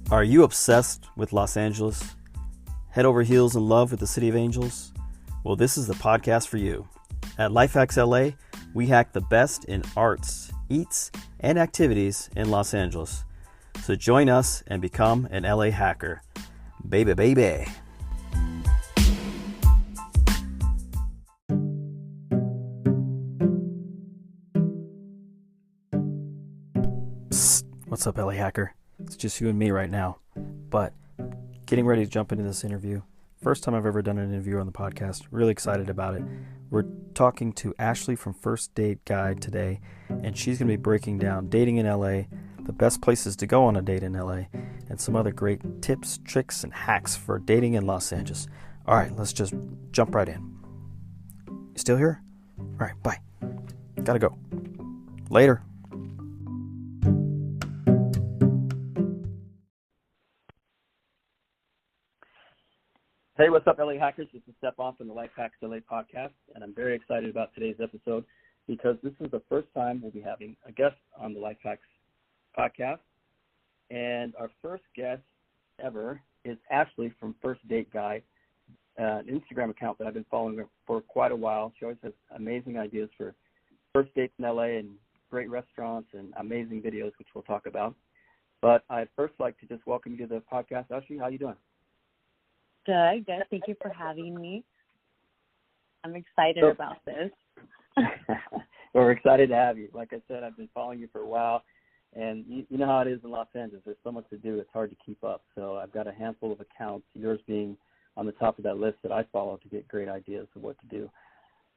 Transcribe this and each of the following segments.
Are you obsessed with Los Angeles? Head over heels in love with the City of Angels? Well, this is the podcast for you. At Life Hacks LA, we hack the best in arts, eats, and activities in Los Angeles. So join us and become an LA hacker. Baby, baby. Psst. What's up, LA hacker? It's just you and me right now. But getting ready to jump into this interview. First time I've ever done an interview on the podcast. Really excited about it. We're talking to Ashley from FirstDateGuide today, and she's going to be breaking down dating in LA, the best places to go on a date in LA, and some other great tips, tricks, and hacks for dating in Los Angeles. All right, let's just jump right in. You still here? All right, bye. Gotta go. Later. Hey, what's up, LA Hackers? This is Stefan from the Life Hacks LA podcast, and I'm very excited about today's episode because this is the first time we'll be having a guest on the Life Hacks podcast. And our first guest ever is Ashley from FirstDateGuide, an Instagram account that I've been following for quite a while. She always has amazing ideas for first dates in LA and great restaurants and amazing videos, which we'll talk about. But I'd first like to just welcome you to the podcast. Ashley, how you doing? Good. Thank you for having me. I'm excited about this. Well, we're excited to have you. Like I said, I've been following you for a while, and you know how it is in Los Angeles. There's so much to do, it's hard to keep up. So I've got a handful of accounts, yours being on the top of that list that I follow to get great ideas of what to do.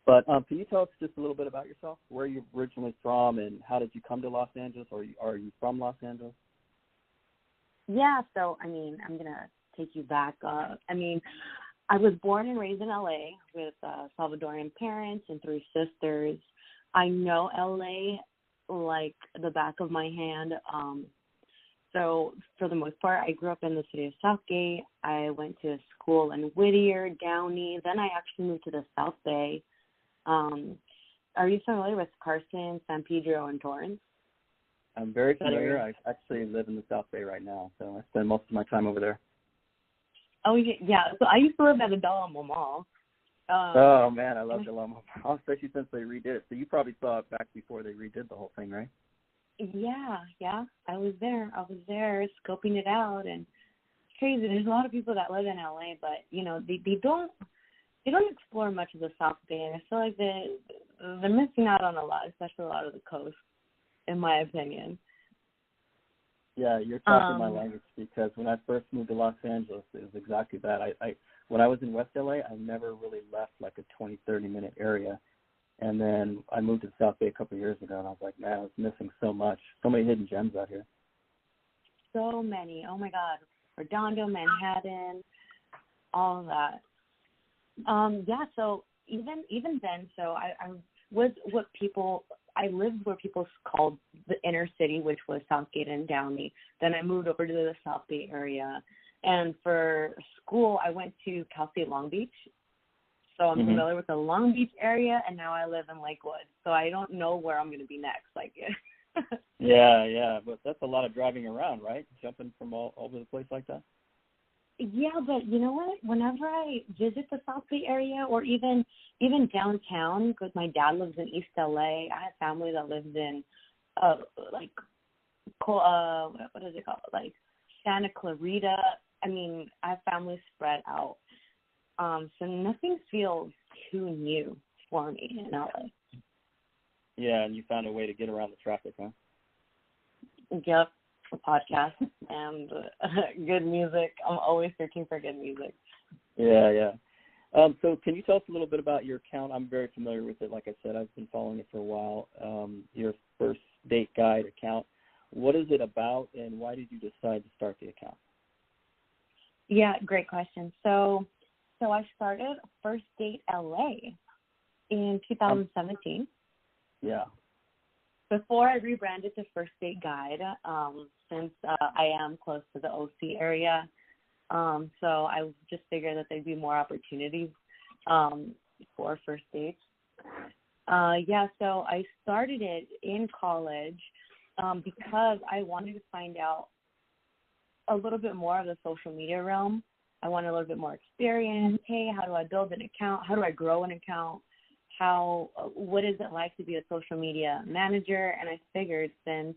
But can you tell us just a little bit about yourself, where you're originally from, and how did you come to Los Angeles, or are you from Los Angeles? Yeah, so, I'm going to take you back. I was born and raised in LA with Salvadorian parents and 3 sisters. I know LA like the back of my hand. So for the most part, I grew up in the city of Southgate. I went to school in Whittier, Downey. Then I actually moved to the South Bay. Are you familiar with Carson, San Pedro, and Torrance? I'm very familiar. I actually live in the South Bay right now, so I spend most of my time over there. Oh, yeah. So I used to live at the Del Amo Mall. Oh, man, I love Del Amo Mall, especially since they redid it. So you probably saw it back before they redid the whole thing, right? Yeah. I was there. Scoping it out, and it's crazy. There's a lot of people that live in LA, but, they don't explore much of the South Bay, and I feel like they're missing out on a lot, especially a lot of the coast, in my opinion. Yeah, you're talking my language, because when I first moved to Los Angeles, it was exactly that. When I was in West LA, I never really left like a 20-30 minute area. And then I moved to the South Bay a couple of years ago, and I was like, man, I was missing so much. So many hidden gems out here. So many. Oh, my God. Redondo, Manhattan, all of that. Yeah, so even then, so I was I lived where people called the inner city, which was Southgate and Downey. Then I moved over to the South Bay area. And for school, I went to Cal State Long Beach. So I'm familiar with the Long Beach area, and now I live in Lakewood. So I don't know where I'm going to be next. Yeah, but that's a lot of driving around, right? Jumping from all over the place like that? Yeah, but you know what? Whenever I visit the South Bay area, or even downtown, because my dad lives in East LA, I have family that lives in, what is it called? Like Santa Clarita. I have family spread out. So nothing feels too new for me in LA. Yeah, and you found a way to get around the traffic, huh? Yep. A podcast and good music. I'm always searching for good music. Yeah. So can you tell us a little bit about your account? I'm very familiar with it. Like I said, I've been following it for a while. Your First Date Guide account. What is it about, and why did you decide to start the account? Yeah, great question. So I started First Date LA in 2017. Yeah. Before I rebranded to First Date Guide, since I am close to the OC area, so I just figured that there'd be more opportunities for first dates. So I started it in college because I wanted to find out a little bit more of the social media realm. I want a little bit more experience. Hey, how do I build an account? How do I grow an account? What is it like to be a social media manager? And I figured since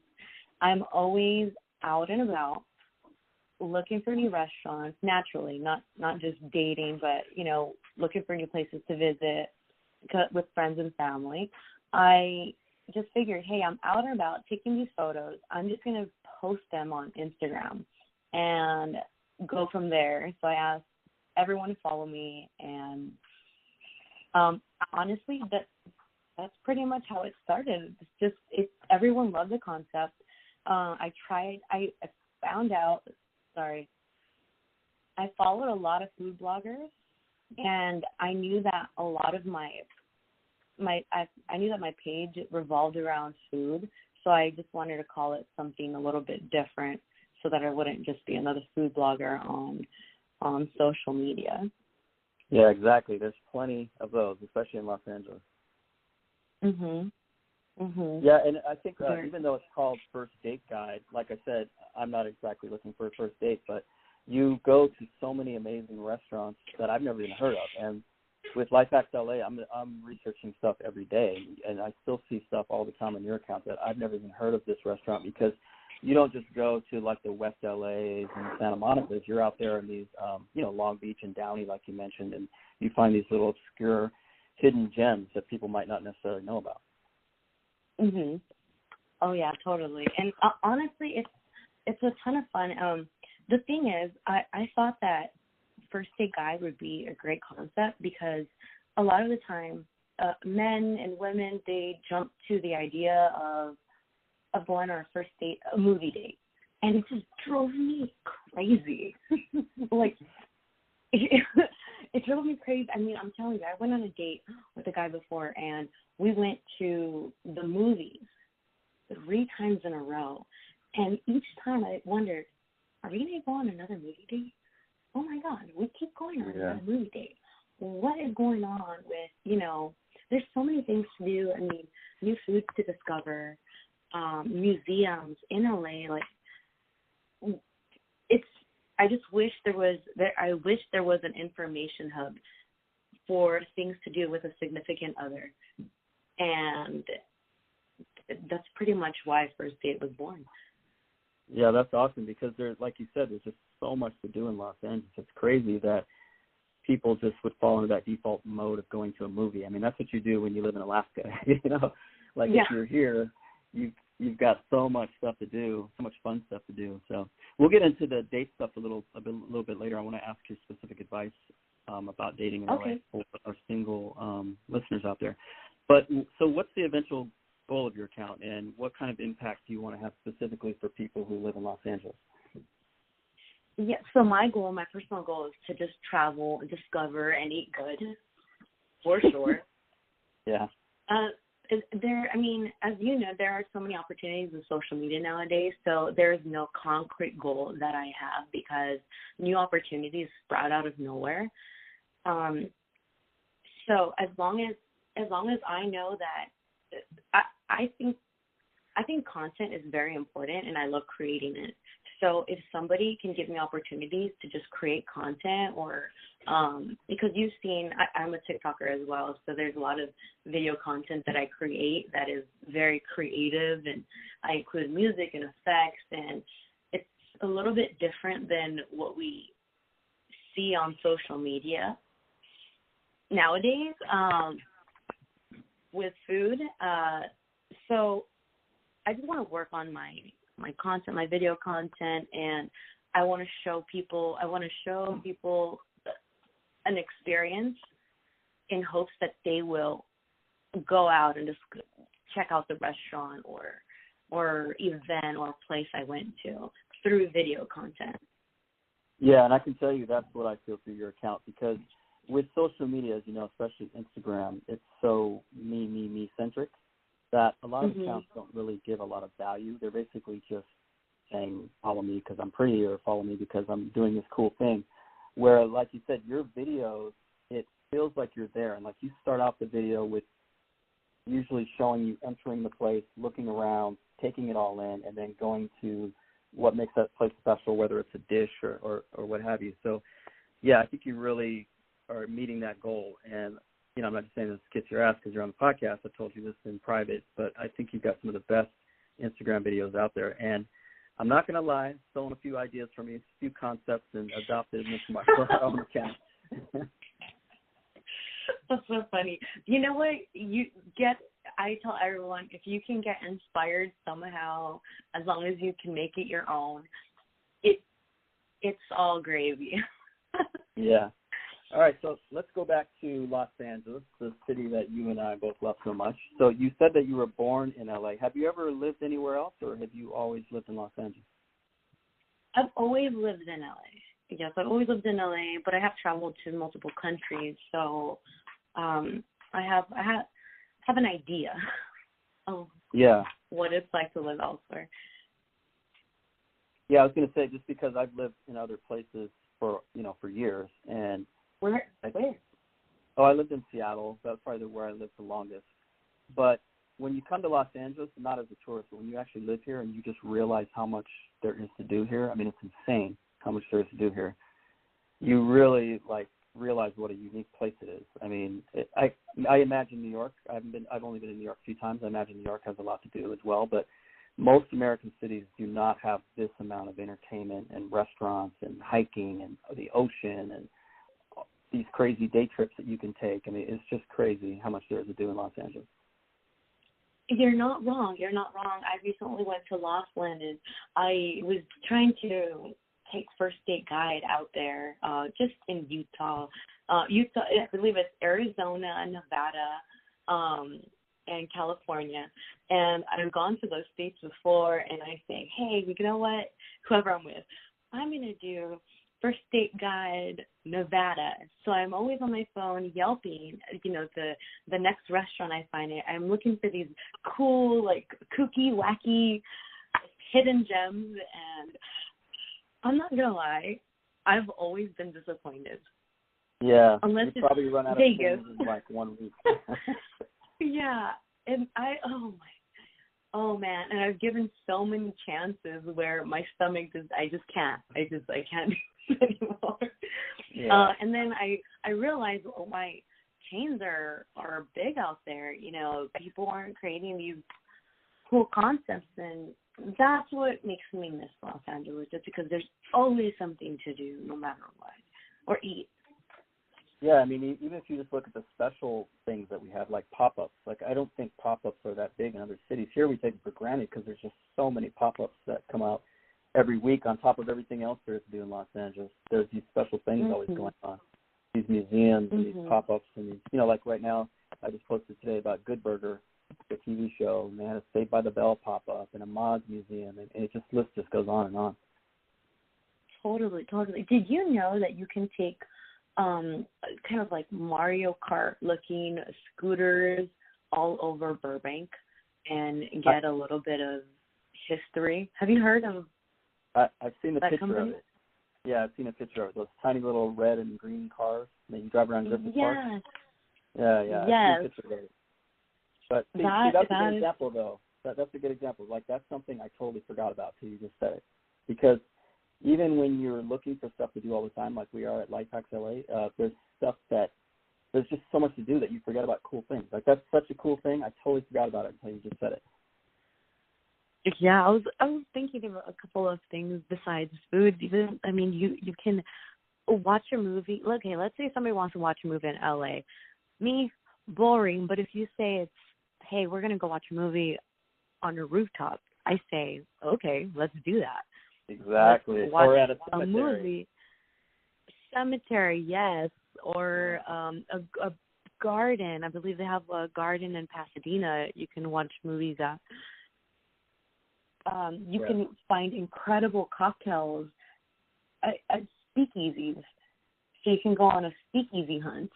I'm always out and about looking for new restaurants, naturally, not just dating, but, looking for new places to visit with friends and family, I just figured, hey, I'm out and about taking these photos. I'm just going to post them on Instagram and go from there. So I asked everyone to follow me, and honestly, that's pretty much how it started. Everyone loved the concept. I followed a lot of food bloggers, and I knew that a lot of my page revolved around food, so I just wanted to call it something a little bit different so that I wouldn't just be another food blogger on social media. Yeah, exactly. There's plenty of those, especially in Los Angeles. Yeah, and I think even though it's called First Date Guide, like I said, I'm not exactly looking for a first date, but you go to so many amazing restaurants that I've never even heard of. And with Life Hacks LA, I'm researching stuff every day, and I still see stuff all the time on your account that I've never even heard of this restaurant, because you don't just go to like the West LAs and Santa Monica's. You're out there in these, Long Beach and Downey, like you mentioned, and you find these little obscure hidden gems that people might not necessarily know about. Oh yeah, totally. And honestly, it's a ton of fun. The thing is, I thought that First Date Guide would be a great concept because a lot of the time, men and women, they jump to the idea of going on a first date, a movie date, and it just drove me crazy. Like, it drove me crazy. I mean, I'm telling you, I went on a date with a guy before, and we went to the movies 3 times in a row, and each time I wondered, are we going to go on another movie date? Oh, my God, we keep going on another movie date. What is going on with, there's so many things to do. I mean, new foods to discover, museums in LA. Like, I just wish there was an information hub for things to do with a significant other. And that's pretty much why First Date was born. Yeah, that's awesome because there's, like you said, there's just so much to do in Los Angeles. It's crazy that people just would fall into that default mode of going to a movie. I mean, that's what you do when you live in Alaska, Like if you're here, you've got so much stuff to do, so much fun stuff to do. So we'll get into the date stuff a little bit later. I want to ask you specific advice about dating in LA for our single listeners out there. But so what's the eventual goal of your account, and what kind of impact do you want to have specifically for people who live in Los Angeles? Yeah, so my personal goal is to just travel, discover, and eat good, for sure. Yeah. As you know, there are so many opportunities in social media nowadays, so there's no concrete goal that I have because new opportunities sprout out of nowhere. So as long as I know that, I think content is very important, and I love creating it. So if somebody can give me opportunities to just create content, or because you've seen, I'm a TikToker as well, so there's a lot of video content that I create that is very creative, and I include music and effects, and it's a little bit different than what we see on social media nowadays with food. So I just want to work on my content, my video content, and I want to show people an experience in hopes that they will go out and just check out the restaurant or event or place I went to through video content. Yeah, and I can tell you that's what I feel through your account, because with social media, as you know, especially Instagram, it's so me centric that a lot of accounts don't really give a lot of value. They're basically just saying, follow me because I'm pretty, or follow me because I'm doing this cool thing. Where, like you said, your videos, it feels like you're there. And like you start out the video with usually showing you entering the place, looking around, taking it all in, and then going to what makes that place special, whether it's a dish or what have you. So, yeah, I think you really are meeting that goal. And, you know, I'm not just saying this to kiss your ass because you're on the podcast. I told you this in private, but I think you've got some of the best Instagram videos out there. And I'm not going to lie, stolen a few ideas from you, a few concepts, and adopted them into my own account. That's so funny. You know what? I tell everyone, if you can get inspired somehow, as long as you can make it your own, it's all gravy. Yeah. All right, so let's go back to Los Angeles, the city that you and I both love so much. So you said that you were born in L.A. Have you ever lived anywhere else, or have you always lived in Los Angeles? I've always lived in L.A. Yes, I've always lived in L.A., but I have traveled to multiple countries, so I have an idea of what it's like to live elsewhere. Yeah, I was going to say, just because I've lived in other places for years, and Where? Oh, I lived in Seattle. That's probably where I lived the longest. But when you come to Los Angeles, not as a tourist, but when you actually live here and you just realize how much there is to do here, I mean, it's insane how much there is to do here. You really realize what a unique place it is. I mean, I imagine New York. I've only been in New York a few times. I imagine New York has a lot to do as well. But most American cities do not have this amount of entertainment and restaurants and hiking and the ocean and these crazy day trips that you can take. I mean, it's just crazy how much there is to do in Los Angeles. You're not wrong. I recently went to Laughlin, and I was trying to take FirstDateGuide out there, just in Utah. I believe it's Arizona, Nevada, and California. And I've gone to those states before, and I say, hey, you know what? Whoever I'm with, I'm going to do FirstDateGuide Nevada. So I'm always on my phone yelping, the next restaurant I find it. I'm looking for these cool, kooky, wacky, hidden gems, and I'm not going to lie, I've always been disappointed. Yeah, unless you probably run out of things in 1 week. Yeah, and oh man, and I've given so many chances where my stomach I can't do it anymore. Yeah. And then I realized, my chains are big out there. People aren't creating these cool concepts, and that's what makes me miss Los Angeles, just because there's always something to do no matter what, or eat. Yeah, I mean, even if you just look at the special things that we have, like pop-ups, I don't think pop-ups are that big in other cities. Here we take it for granted because there's just so many pop-ups that come out every week on top of everything else there is to do in Los Angeles. There's these special things always going on, these museums and these pop-ups. And these, like right now, I just posted today about Good Burger, the TV show, and they had a Saved by the Bell pop-up and a Mods museum, and it list just goes on and on. Totally. Did you know that you can take kind of like Mario Kart looking scooters all over Burbank and get a little bit of history? Have you heard of I've seen the picture company? of it. Yeah, I've seen a picture of it. Those tiny little red and green cars that you drive around Griffith Park. Yeah. Yes. I've seen a picture of it. But see, that's a good example, though. That's a good example. That's something I totally forgot about till you just said it. Because even when you're looking for stuff to do all the time, like we are at Lifehacks LA, there's just so much to do that you forget about cool things. That's such a cool thing. I totally forgot about it until you just said it. Yeah, I was thinking of a couple of things besides food. Even, I mean, you can watch a movie. Okay, let's say somebody wants to watch a movie in LA. Me, boring. But if you say hey, we're gonna go watch a movie on a rooftop, I say, okay, let's do that. Exactly. Let's watch or at a cemetery. movie. Cemetery, yes, or a garden. I believe they have a garden in Pasadena. You can watch movies at. You can find incredible cocktails at speakeasies. So you can go on a speakeasy hunt.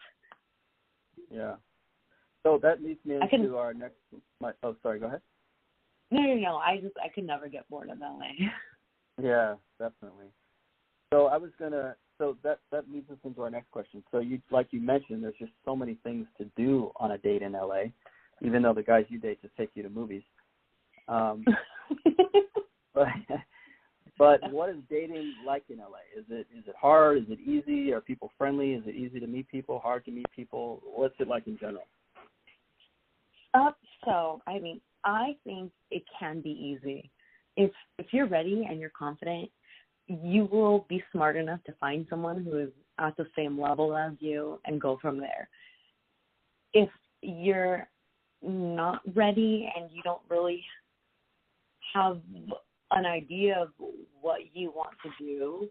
Yeah. So that leads me into our next. Sorry. Go ahead. No. I could never get bored of LA. Yeah, definitely. So that leads us into our next question. So like you mentioned, there's just so many things to do on a date in LA, even though the guys you date just take you to movies. But But what is dating like in LA? Is it hard? Is it easy? Are people friendly? Is it easy to meet people? Hard to meet people? What's it like in general? So, I mean, I think it can be easy. If you're ready and you're confident, you will be smart enough to find someone who is at the same level as you and go from there. If you're not ready and you don't really have an idea of what you want to do,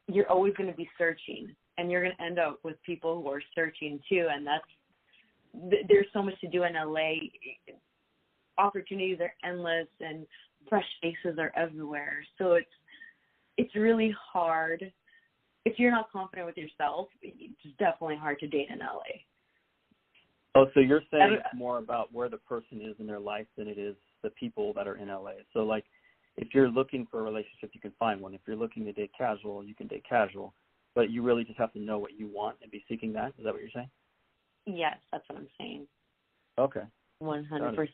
you're always going to be searching, and you're going to end up with people who are searching too, and there's so much to do in LA. Opportunities are endless and fresh faces are everywhere. So it's really hard. If you're not confident with yourself, it's definitely hard to date in LA. Oh, so you're saying it's more about where the person is in their life than it is the people that are in LA. So, like, if you're looking for a relationship, you can find one. If you're looking to date casual, you can date casual. But you really just have to know what you want and be seeking that. Is that what you're saying? Yes, that's what I'm saying. Okay. 100%.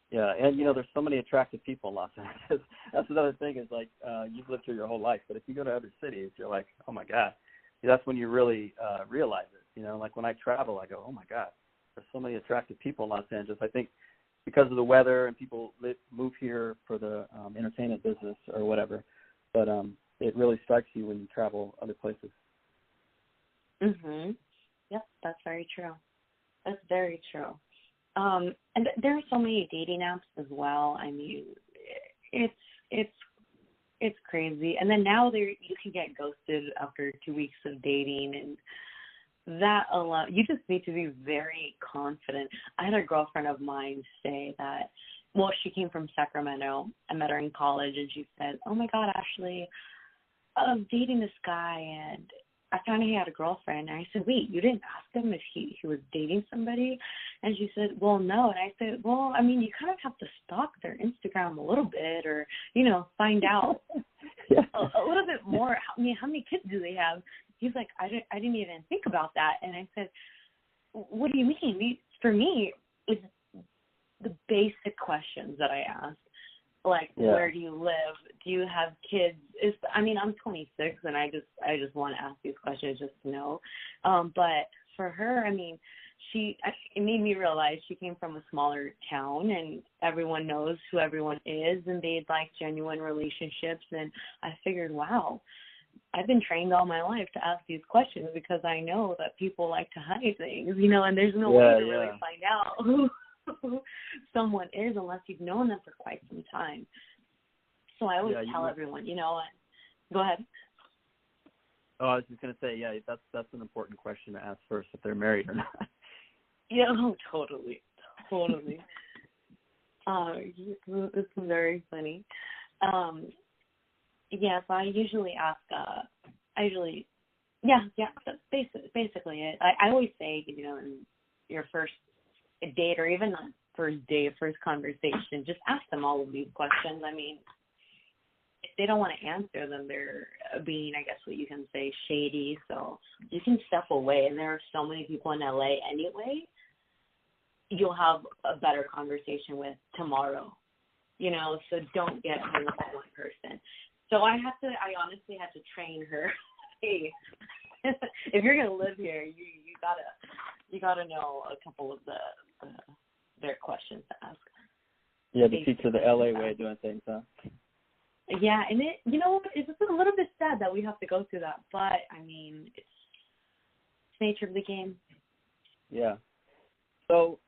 Yeah, and, there's so many attractive people in Los Angeles. That's another thing is, like, you've lived here your whole life. But if you go to other cities, you're like, oh, my God. That's when you really realize it. Like when I travel, I go, oh, my God, there's so many attractive people in Los Angeles. I think because of the weather and people move here for the entertainment business or whatever. But it really strikes you when you travel other places. Mhm. Yep, that's very true. That's very true. And there are so many dating apps as well. I mean, it's crazy. And then now you can get ghosted after 2 weeks of dating, and that alone, you just need to be very confident. I had a girlfriend of mine say that, well, she came from Sacramento. I met her in college, and she said, oh, my God, Ashley, I was dating this guy, and I found out he had a girlfriend. And I said, wait, you didn't ask him if he was dating somebody? And she said, well, no. And I said, well, I mean, you kind of have to stalk their Instagram a little bit or, find out a little bit more. I mean, how many kids do they have? He's like, I didn't even think about that. And I said, what do you mean? For me, it's the basic questions that I ask. Like, where do you live? Do you have kids? I'm 26, and I just want to ask these questions just to know. But for her, I mean, it made me realize she came from a smaller town, and everyone knows who everyone is, and they'd like genuine relationships. And I figured, wow, I've been trained all my life to ask these questions because I know that people like to hide things, and there's no way to really find out who someone is unless you've known them for quite some time. So I always tell everyone, go ahead. Oh, I was just going to say, that's an important question to ask first, if they're married or not. Yeah, totally. This is very funny. So I usually ask, that's basically it. I always say, in your first date or even on first date, first conversation, just ask them all of these questions. I mean, if they don't want to answer them, they're being, I guess what you can say, shady. So you can step away. And there are so many people in LA anyway. You'll have a better conversation with tomorrow, so don't get hung up on one person. So I honestly had to train her. Hey, if you're going to live here, you gotta know a couple of their questions to ask. Yeah, the teach her the LA way of doing things, huh? Yeah, and it's a little bit sad that we have to go through that, but I mean, it's nature of the game. Yeah. So,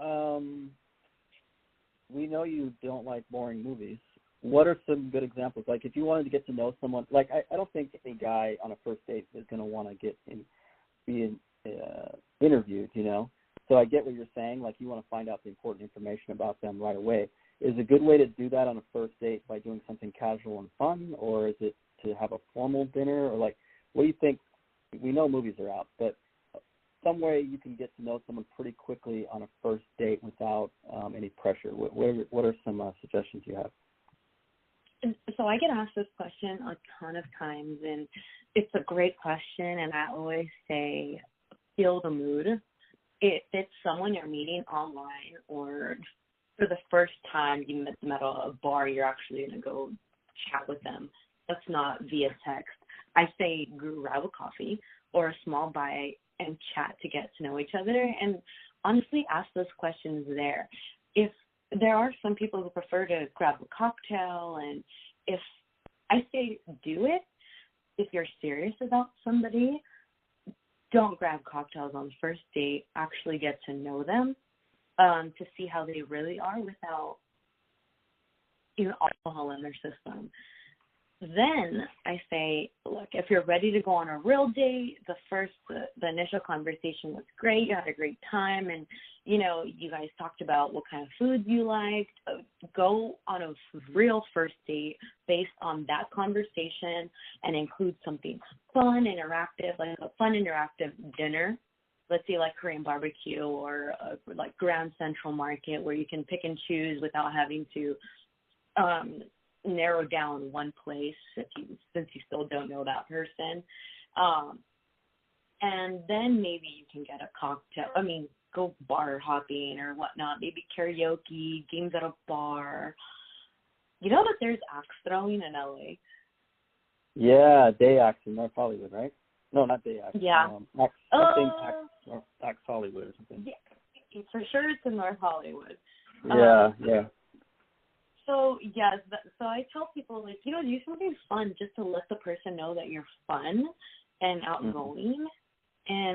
we know you don't like boring movies. What are some good examples? Like, if you wanted to get to know someone, like I don't think any guy on a first date is going to want to be interviewed, So I get what you're saying. Like, you want to find out the important information about them right away. Is a good way to do that on a first date by doing something casual and fun, or is it to have a formal dinner, or like, what do you think? We know movies are out, but some way you can get to know someone pretty quickly on a first date without any pressure. What are some suggestions you have? So I get asked this question a ton of times, and it's a great question, and I always say, feel the mood. If it's someone you're meeting online or for the first time you met them at a bar, you're actually going to go chat with them. That's not via text. I say grab a coffee or a small bite and chat to get to know each other, and honestly ask those questions there. If there are some people who prefer to grab a cocktail, and if I say do it, if you're serious about somebody, don't grab cocktails on the first date. Actually get to know them, to see how they really are without alcohol in their system. Then I say, look, if you're ready to go on a real date, the initial conversation was great. You had a great time, and, you guys talked about what kind of foods you liked. Go on a real first date based on that conversation and include something fun, interactive, like a fun, interactive dinner. Let's say like Korean barbecue or like Grand Central Market, where you can pick and choose without having to narrow down one place since you still don't know that person. And then maybe you can get a cocktail. Go bar hopping or whatnot, maybe karaoke, games at a bar. You know that there's axe throwing in LA? Yeah, day axe in North Hollywood, right? No, not day axe. Yeah. Axe Hollywood or something. Yeah, for sure it's in North Hollywood. Yeah. So, yes, so I tell people, do something fun just to let the person know that you're fun and outgoing,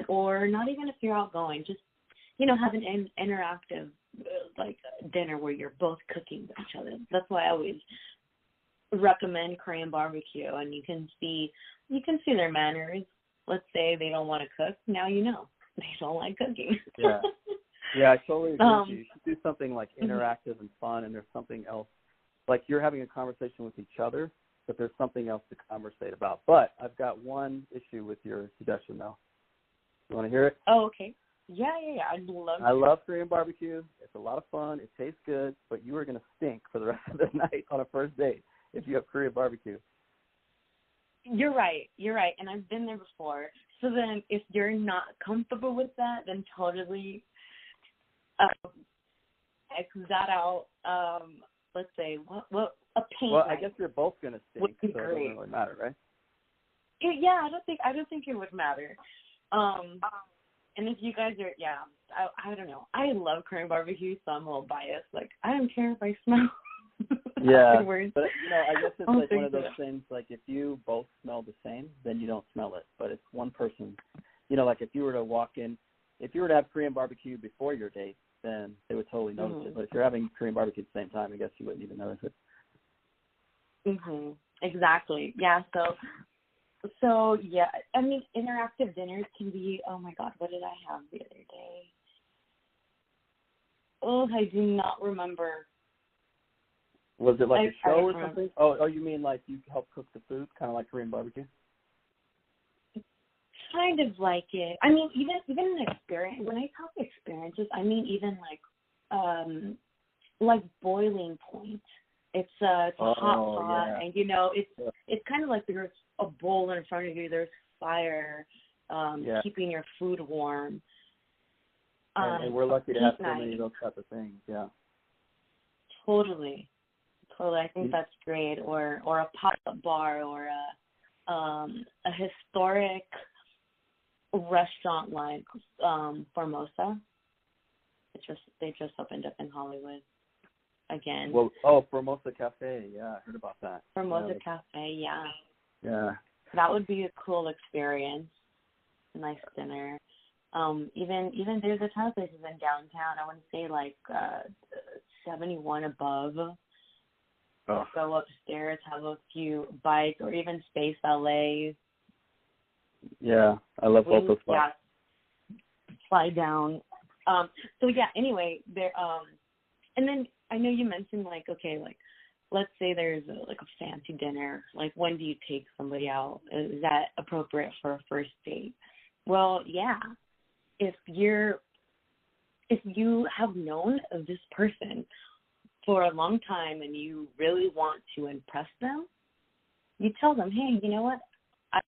or not even if you're outgoing, just, have an interactive, dinner where you're both cooking with each other. That's why I always recommend Korean barbecue, and you can see their manners. Let's say they don't want to cook. Now they don't like cooking. Yeah, I totally agree with you. You should do something like interactive and fun, and there's something else. Like you're having a conversation with each other, but there's something else to conversate about. But I've got one issue with your suggestion, though. You want to hear it? Oh, okay. Yeah. I love Korean barbecue. It's a lot of fun. It tastes good, but you are going to stink for the rest of the night on a first date if you have Korean barbecue. You're right. And I've been there before. So then if you're not comfortable with that, then totally X that out. Let's say, what a paint. Well, I guess you're both going to stink, so it great. doesn't really matter, right? Yeah, I don't think it would matter. And if you guys are, I don't know. I love Korean barbecue, so I'm a little biased. I don't care if I smell. Yeah, afterwards. but I guess it's like one of those things. Like if you both smell the same, then you don't smell it. But if one person, like if you were to walk in, if you were to have Korean barbecue before your date, then they would totally notice it. But if you're having Korean barbecue at the same time, I guess you wouldn't even notice it. Exactly. Yeah. So yeah. Interactive dinners can be. Oh my God, what did I have the other day? Oh, I do not remember. Was it like a show or something? Oh, you mean like you help cook the food, kind of like Korean barbecue? Kind of like it. Even an experience. When I talk experiences, even like boiling point. It's a hot pot, yeah. and it's kind of like there's a bowl in front of you. There's fire, keeping your food warm. And we're lucky to have so many of those type of things. Yeah. Totally. I think that's great. Or a pop-up bar, or a historic restaurant like Formosa. They just opened up in Hollywood again. Well, Formosa Cafe. Yeah, I heard about that. Formosa Cafe. Yeah. Yeah. That would be a cool experience. A nice dinner. Even there's a ton of places in downtown. I want to say 71 above. Go upstairs, have a few bites, or even Space LA. Yeah, I love both those spots. Yeah, fly down. Anyway, there. And then I know you mentioned let's say there's a fancy dinner. When do you take somebody out? Is that appropriate for a first date? Well, yeah. If you have known of this person for a long time and you really want to impress them, you tell them, hey, you know what? I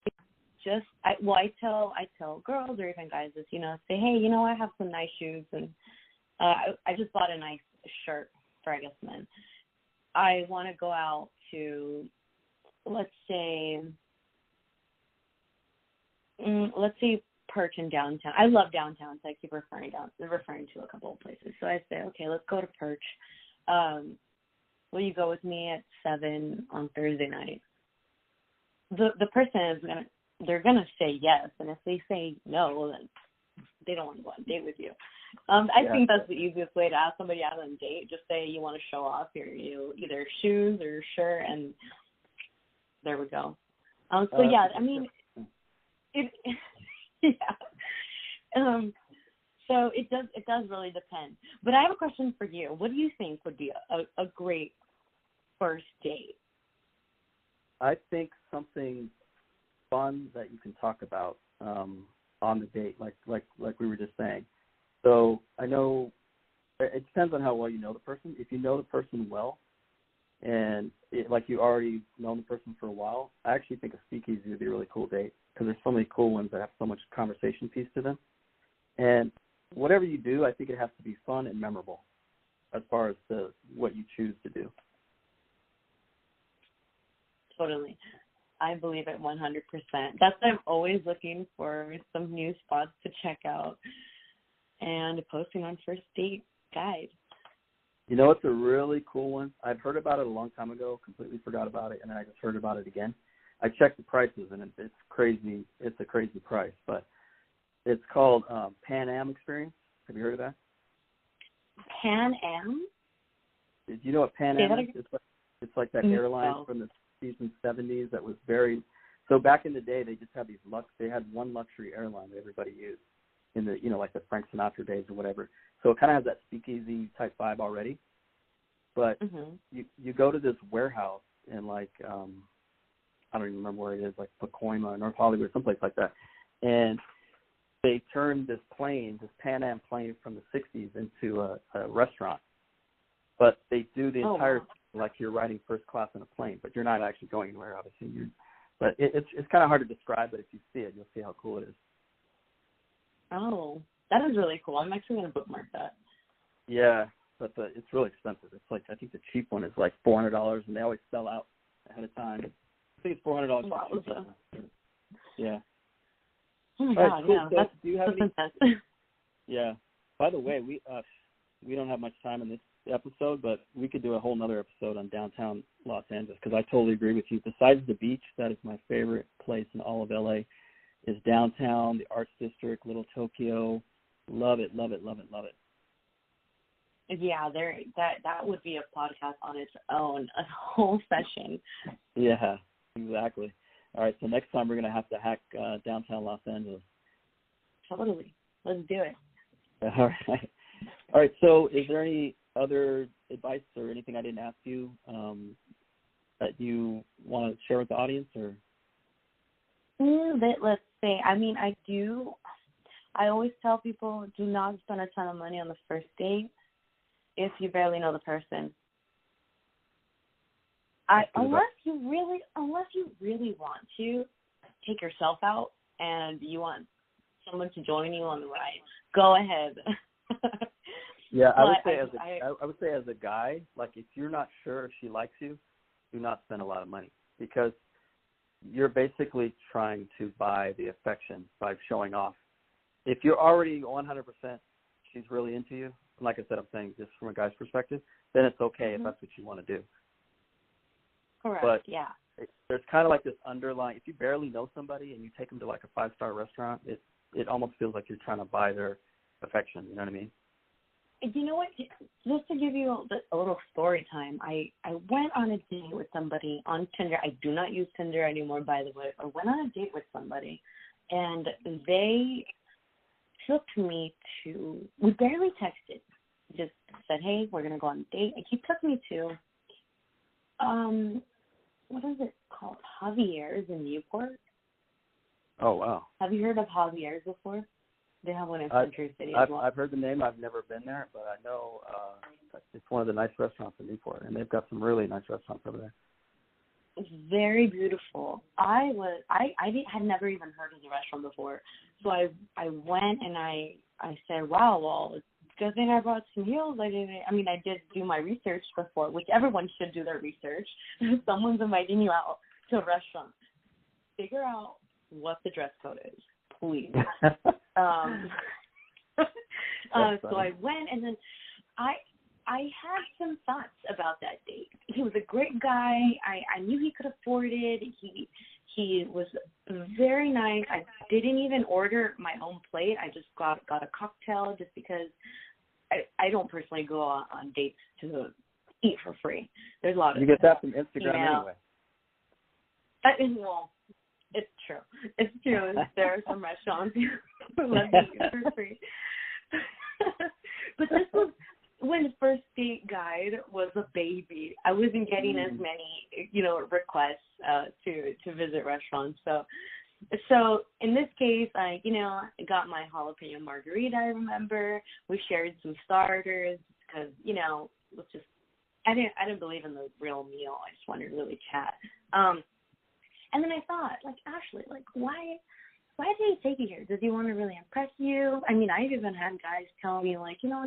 tell girls or even guys this, say, hey, I have some nice shoes, and I just bought a nice shirt for, I guess, men. I want to go out to let's say Perch in downtown. I love downtown, so I keep referring to a couple of places. So I say, okay, let's go to Perch. Will you go with me at 7 on Thursday night? The person they're gonna say yes, and if they say no, then they don't want to go on a date with you. I think that's the easiest way to ask somebody out on a date. Just say you want to show off your either shoes or shirt, and there we go. So yeah, I mean, it yeah. So it does really depend. But I have a question for you. What do you think would be a great first date? I think something fun that you can talk about on the date, like we were just saying. So I know it depends on how well you know the person. If you know the person well, and like you already known the person for a while, I actually think a speakeasy would be a really cool date because there's so many cool ones that have so much conversation piece to them. And whatever you do, I think it has to be fun and memorable as far as what you choose to do. Totally. I believe it 100%. That's why I'm always looking for some new spots to check out and posting on FirstDateGuide. You know, it's a really cool one. I've heard about it a long time ago, completely forgot about it, and then I just heard about it again. I checked the prices, and it's crazy. It's a crazy price, but it's called Pan Am Experience. Have you heard of that? Pan Am? Did you know what Pan Am is? It's like that airline from the 60s and 70s that was very. So back in the day, they just had they had one luxury airline that everybody used in the, like the Frank Sinatra days or whatever. So it kind of has that speakeasy type vibe already. But you go to this warehouse in I don't even remember where it is, like Pacoima, North Hollywood, someplace like that. And they turned this Pan Am plane from the 60s into a restaurant. But they do the entire thing like you're riding first class in a plane, but you're not actually going anywhere, obviously. But it's kind of hard to describe, but if you see it, you'll see how cool it is. Oh, that is really cool. I'm actually going to bookmark that. Yeah, but it's really expensive. It's like, I think the cheap one is like $400, and they always sell out ahead of time. I think it's $400. Wow. Yeah. Oh my God, cool. yeah. So do you have any? Intense. Yeah. By the way, we don't have much time in this episode, but we could do a whole nother episode on downtown Los Angeles because I totally agree with you. Besides the beach, that is my favorite place in all of LA. Is downtown, the Arts District, Little Tokyo. Love it, love it, love it, love it. Yeah, that would be a podcast on its own, a whole session. Yeah, exactly. All right, so next time we're going to have to hack downtown Los Angeles. Totally. Let's do it. All right. All right, so is there any other advice or anything I didn't ask you that you want to share with the audience? Or Let's say, I always tell people, do not spend a ton of money on the first date if you barely know the person. Unless you really want to take yourself out and you want someone to join you on the ride, go ahead. Yeah, I would say as a guy, like if you're not sure if she likes you, do not spend a lot of money because you're basically trying to buy the affection by showing off. If you're already 100% she's really into you, like I said, I'm saying just from a guy's perspective, then it's okay if that's what you want to do. Correct, but yeah. There's kind of like this underlying, if you barely know somebody and you take them to like a 5-star restaurant, it almost feels like you're trying to buy their affection, you know what I mean? You know what? Just to give you a little story time, I went on a date with somebody on Tinder. I do not use Tinder anymore, by the way. I went on a date with somebody, and they took me to, we barely texted. Just said, hey, we're going to go on a date. And he took me to, what is it called? Javier's in Newport. Oh, wow. Have you heard of Javier's before? They have one in Century City as well. I've heard the name. I've never been there, but I know it's one of the nice restaurants in Newport, and they've got some really nice restaurants over there. It's very beautiful. I had never even heard of the restaurant before, so I went and I said, wow, well, it's a good thing I brought some heels. I did do my research before, which everyone should do their research. Someone's inviting you out, to restaurants, figure out what the dress code is, please. So I went, and then I had some thoughts about that date. He was a great guy. I knew he could afford it. He was very nice. I didn't even order my own plate. I just got a cocktail just because I don't personally go on dates to eat for free. There's a lot of you get that from Instagram anyway. Well, it's true. It's true. There are some restaurants who let me eat for free. But this was when First Date Guide was a baby. I wasn't getting as many, requests to visit restaurants. So in this case, I got my jalapeno margarita. I remember we shared some starters because let's just. I didn't believe in the real meal. I just wanted to really chat. And then I thought, Ashley, why did he take you here? Does he want to really impress you? I mean, I've even had guys tell me,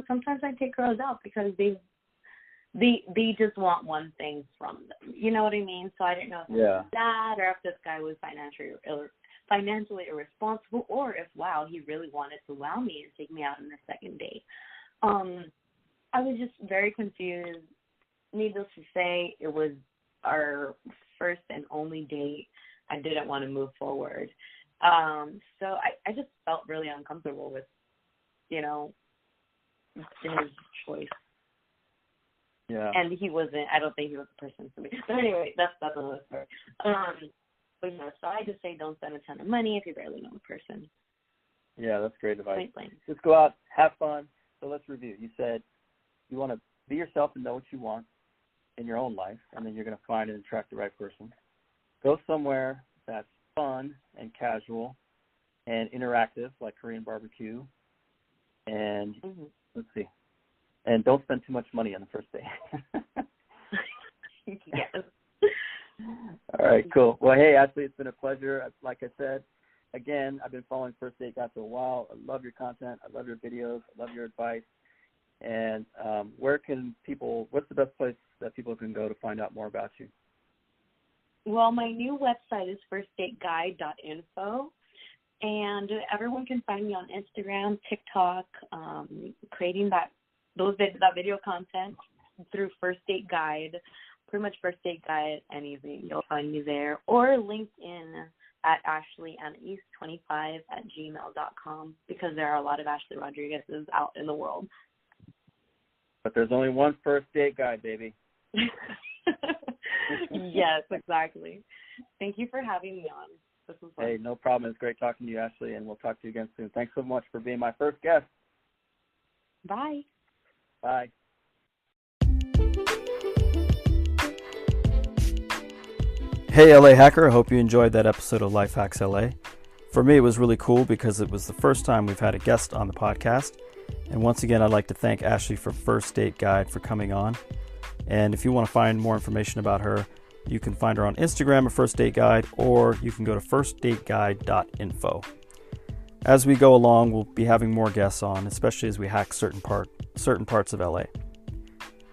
sometimes I take girls out because they just want one thing from them. You know what I mean? So I didn't know if it was that or if this guy was financially irresponsible or if, he really wanted to wow me and take me out on a second date. I was just very confused. Needless to say, it was our first and only date. I didn't want to move forward. So I just felt really uncomfortable with, his choice. Yeah. And I don't think he was the person for me. But anyway, that's another story. But so I just say don't spend a ton of money if you barely know a person. Yeah, that's great advice. Plain. Just go out, have fun. So let's review. You said you want to be yourself and know what you want in your own life, and then you're going to find and attract the right person. Go somewhere that's fun and casual and interactive, like Korean barbecue. And let's see. And don't spend too much money on the first day. Yes. All right, cool. Well, hey, Ashley, it's been a pleasure. Like I said, again, I've been following First Date Guide for a while. I love your content. I love your videos. I love your advice. And what's the best place that people can go to find out more about you? Well, my new website is firstdateguide.info, and everyone can find me on Instagram, TikTok, creating that video content through First Date Guide, pretty much First Date Guide, anything. You'll find me there, or LinkedIn at ashleyanaise25@gmail.com because there are a lot of Ashley Rodriguez's out in the world. But there's only one First Date Guide, baby. Yes, exactly. Thank you for having me on. This was fun. Hey, no problem. It's great talking to you, Ashley, and we'll talk to you again soon. Thanks so much for being my first guest. Bye. Bye. Hey, LA Hacker. I hope you enjoyed that episode of Life Hacks LA. For me, it was really cool because it was the first time we've had a guest on the podcast. And once again, I'd like to thank Ashley for First Date Guide for coming on. And if you want to find more information about her, you can find her on Instagram at First Date Guide, or you can go to firstdateguide.info. As we go along, we'll be having more guests on, especially as we hack certain parts of LA.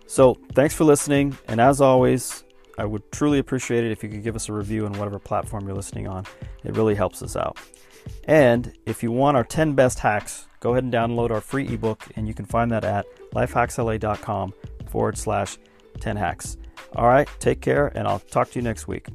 So thanks for listening. And as always, I would truly appreciate it if you could give us a review on whatever platform you're listening on. It really helps us out. And if you want our 10 best hacks, go ahead and download our free ebook, and you can find that at lifehacksla.com/10 hacks. All right, take care, and I'll talk to you next week.